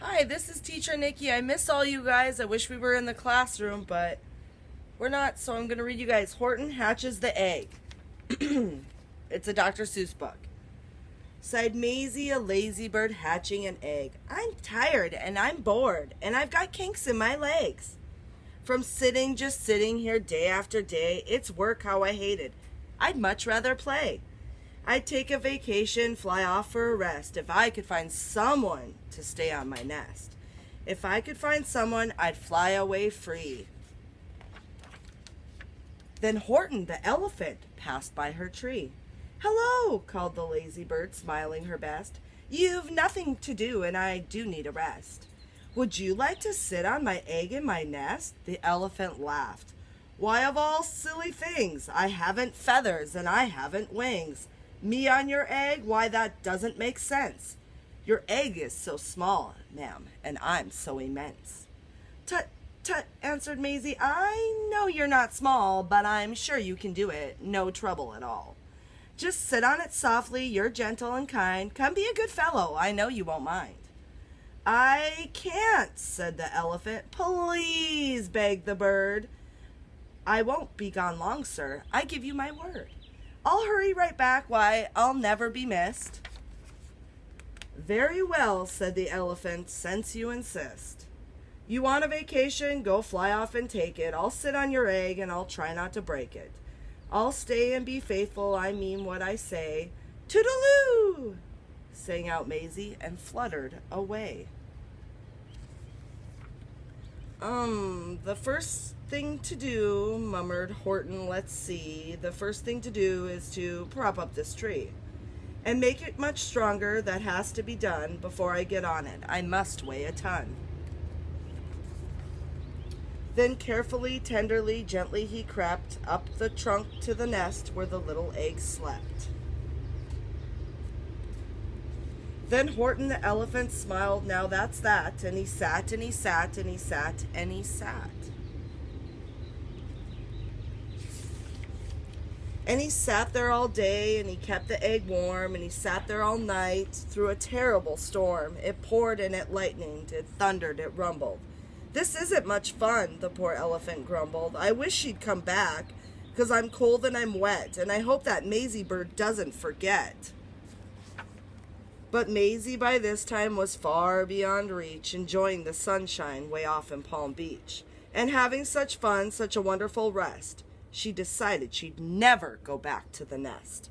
Hi, this is Teacher Nikki. I miss all you guys. I wish we were in the classroom, but we're not, so I'm going to read you guys. Horton hatches the egg. It's a Dr. Seuss book. Sighed Maisie, a lazy bird hatching an egg. I'm tired and I'm bored and I've got kinks in my legs. From just sitting here day after day, it's work how I hate it. I'd much rather play. I'd take a vacation, fly off for a rest, if I could find someone to stay on my nest. If I could find someone, I'd fly away free. Then Horton, the elephant, passed by her tree. Hello, called the lazy bird, smiling her best. You've nothing to do, and I do need a rest. Would you like to sit on my egg in my nest? The elephant laughed. Why, of all silly things, I haven't feathers and I haven't wings. Me on your egg? Why, that doesn't make sense. Your egg is so small, ma'am, and I'm so immense. Tut, tut, answered Maisie. I know you're not small, but I'm sure you can do it. No trouble at all. Just sit on it softly, you're gentle and kind. Come be a good fellow, I know you won't mind. I can't, said the elephant. Please, begged the bird. I won't be gone long, sir. I give you my word. I'll hurry right back. Why, I'll never be missed. Very well, said the elephant, since you insist. You want a vacation? Go fly off and take it. I'll sit on your egg and I'll try not to break it. I'll stay and be faithful. I mean what I say. Toodaloo! Sang out Maisie and fluttered away. The first thing to do, murmured Horton, let's see. The first thing to do is to prop up this tree and make it much stronger. That has to be done before I get on it. I must weigh a ton. Then carefully, tenderly, gently he crept up the trunk to the nest where the little egg slept. Then Horton the elephant smiled, now that's that, and he sat and he sat and he sat and he sat. And he sat there all day and he kept the egg warm and he sat there all night through a terrible storm. It poured and it lightened, it thundered, it rumbled. This isn't much fun, the poor elephant grumbled. I wish she'd come back, 'cause I'm cold and I'm wet, and I hope that Maisie bird doesn't forget. But Maisie by this time was far beyond reach, enjoying the sunshine way off in Palm Beach, and having such fun, such a wonderful rest. She decided she'd never go back to the nest.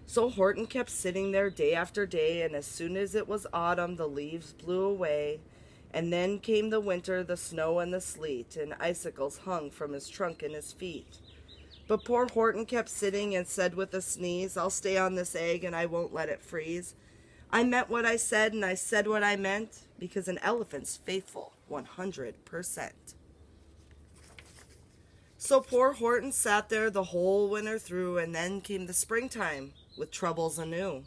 So Horton kept sitting there day after day, and as soon as it was autumn, the leaves blew away, and then came the winter, the snow and the sleet, and icicles hung from his trunk and his feet. But poor Horton kept sitting and said with a sneeze, I'll stay on this egg and I won't let it freeze. I meant what I said and I said what I meant, because an elephant's faithful 100%. So poor Horton sat there the whole winter through, and then came the springtime with troubles anew.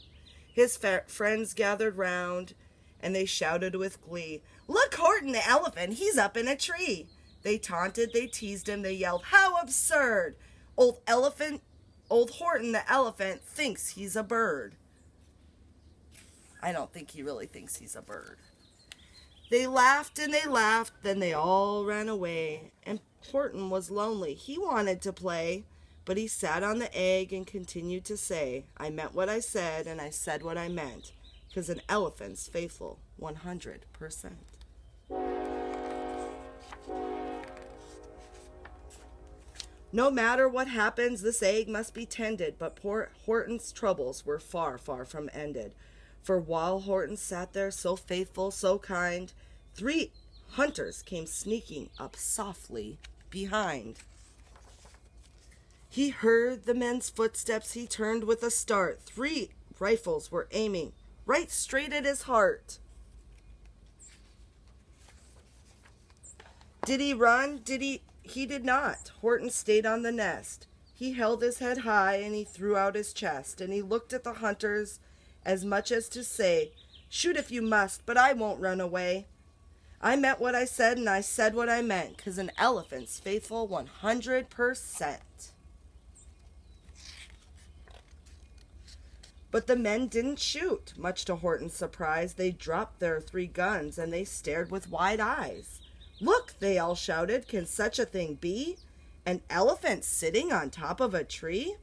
His friends gathered round and they shouted with glee, Look, Horton the elephant, he's up in a tree. They taunted, they teased him, they yelled, How absurd! Old Horton the elephant thinks he's a bird. I don't think he really thinks he's a bird. They laughed and they laughed, then they all ran away. And Horton was lonely. He wanted to play, but he sat on the egg and continued to say, I meant what I said and I said what I meant, 'cause an elephant's faithful 100%. No matter what happens, this egg must be tended, but poor Horton's troubles were far, far from ended. For while Horton sat there so faithful, so kind, 3 hunters came sneaking up softly behind. He heard the men's footsteps, he turned with a start. 3 rifles were aiming right straight at his heart. Did he run? He did not. Horton stayed on the nest. He held his head high and he threw out his chest, and he looked at the hunters as much as to say, Shoot if you must, but I won't run away. I meant what I said and I said what I meant, 'cause an elephant's faithful 100%. But the men didn't shoot. Much to Horton's surprise, they dropped their 3 guns and they stared with wide eyes. "Look," they all shouted, "can such a thing be? An elephant sitting on top of a tree?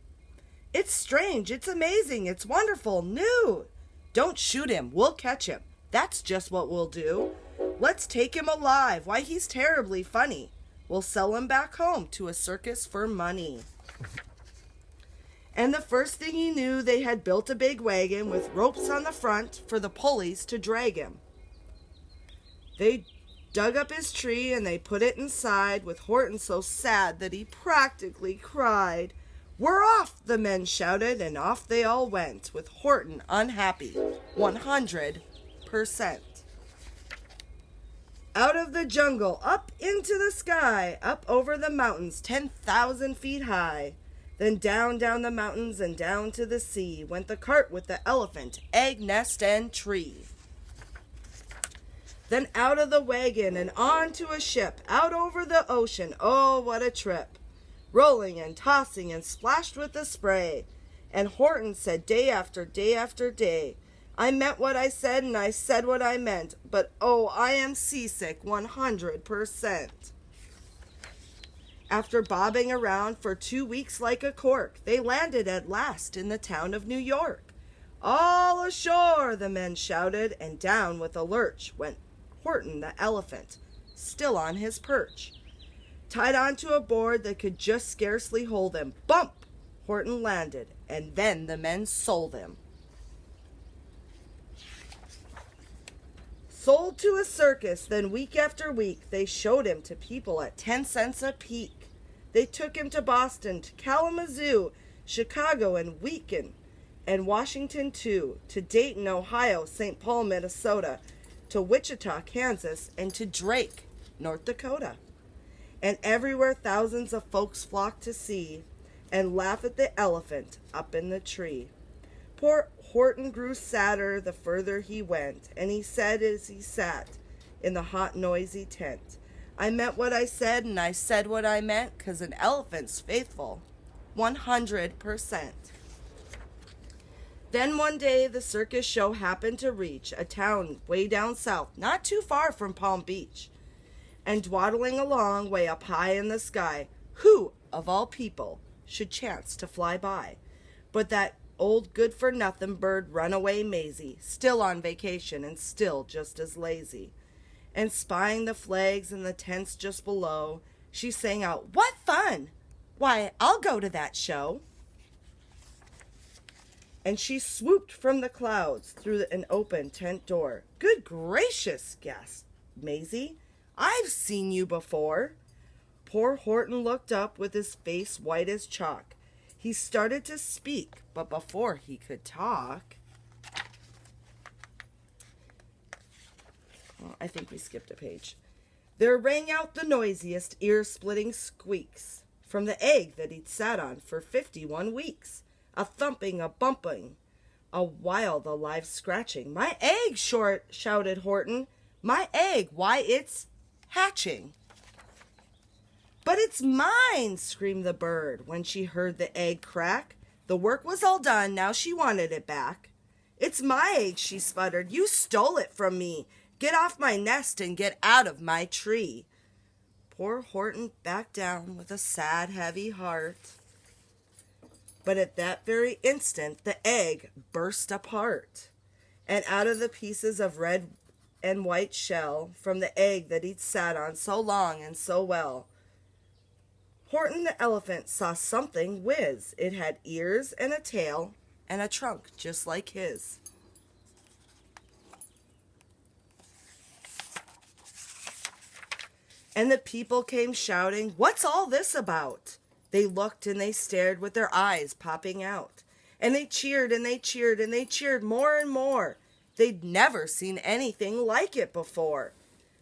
It's strange, it's amazing, it's wonderful, new. Don't shoot him, we'll catch him. That's just what we'll do. Let's take him alive. Why, he's terribly funny. We'll sell him back home to a circus for money." And the first thing he knew, they had built a big wagon with ropes on the front for the pulleys to drag him. They dug up his tree and they put it inside, with Horton so sad that he practically cried. "We're off," the men shouted, and off they all went, with Horton unhappy, 100%. Out of the jungle, up into the sky, up over the mountains, 10,000 feet high. Then down, down the mountains and down to the sea went the cart with the elephant, egg, nest, and tree. Then out of the wagon and on to a ship, out over the ocean, oh, what a trip! Rolling and tossing and splashed with the spray. And Horton said day after day after day, "I meant what I said and I said what I meant, but oh, I am seasick 100%. After bobbing around for 2 weeks like a cork, they landed at last in the town of New York. "All ashore," the men shouted, and down with a lurch went Horton the elephant, still on his perch. Tied onto a board that could just scarcely hold him. Bump! Horton landed, and then the men sold him. Sold to a circus, then week after week, they showed him to people at 10 cents a peek. They took him to Boston, to Kalamazoo, Chicago, and Wheaton, and Washington too, to Dayton, Ohio, St. Paul, Minnesota, to Wichita, Kansas, and to Drake, North Dakota. And everywhere thousands of folks flocked to see and laugh at the elephant up in the tree. Poor Horton grew sadder the further he went, and he said as he sat in the hot, noisy tent, "I meant what I said, and I said what I meant, 'cause an elephant's faithful 100%. Then one day the circus show happened to reach a town way down south, not too far from Palm Beach. And dwaddling along way up high in the sky, who, of all people, should chance to fly by but that old good-for-nothing bird Runaway Maisie, still on vacation and still just as lazy. And spying the flags and the tents just below, she sang out, "What fun! Why, I'll go to that show." And she swooped from the clouds through an open tent door. "Good gracious," gasped Maisie, "I've seen you before." Poor Horton looked up with his face white as chalk. He started to speak, but before he could talk... Well, I think we skipped a page. There rang out the noisiest, ear-splitting squeaks from the egg that he'd sat on for 51 weeks. A thumping, a bumping, a wild, alive scratching. "My egg!" shouted Horton. "My egg! Why, it's hatching." "But it's mine!" screamed the bird when she heard the egg crack. The work was all done, now she wanted it back. "It's my egg," she sputtered. "You stole it from me. Get off my nest and get out of my tree." Poor Horton backed down with a sad, heavy heart. But at that very instant, the egg burst apart. And out of the pieces of red and white shell, from the egg that he'd sat on so long and so well, Horton the elephant saw something whiz. It had ears and a tail and a trunk just like his. And the people came shouting, "What's all this about?" They looked and they stared with their eyes popping out. And they cheered and they cheered and they cheered more and more. They'd never seen anything like it before.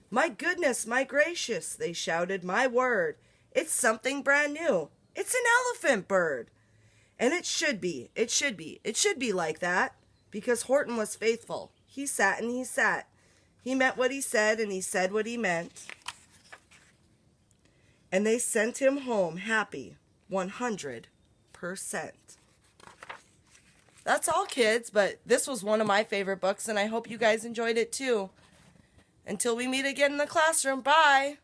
"My goodness, my gracious," they shouted, "my word. It's something brand new. It's an elephant bird." And it should be like that, because Horton was faithful. He sat and he sat. He meant what he said and he said what he meant. And they sent him home happy 100%. That's all, kids, but this was one of my favorite books, and I hope you guys enjoyed it too. Until we meet again in the classroom, bye!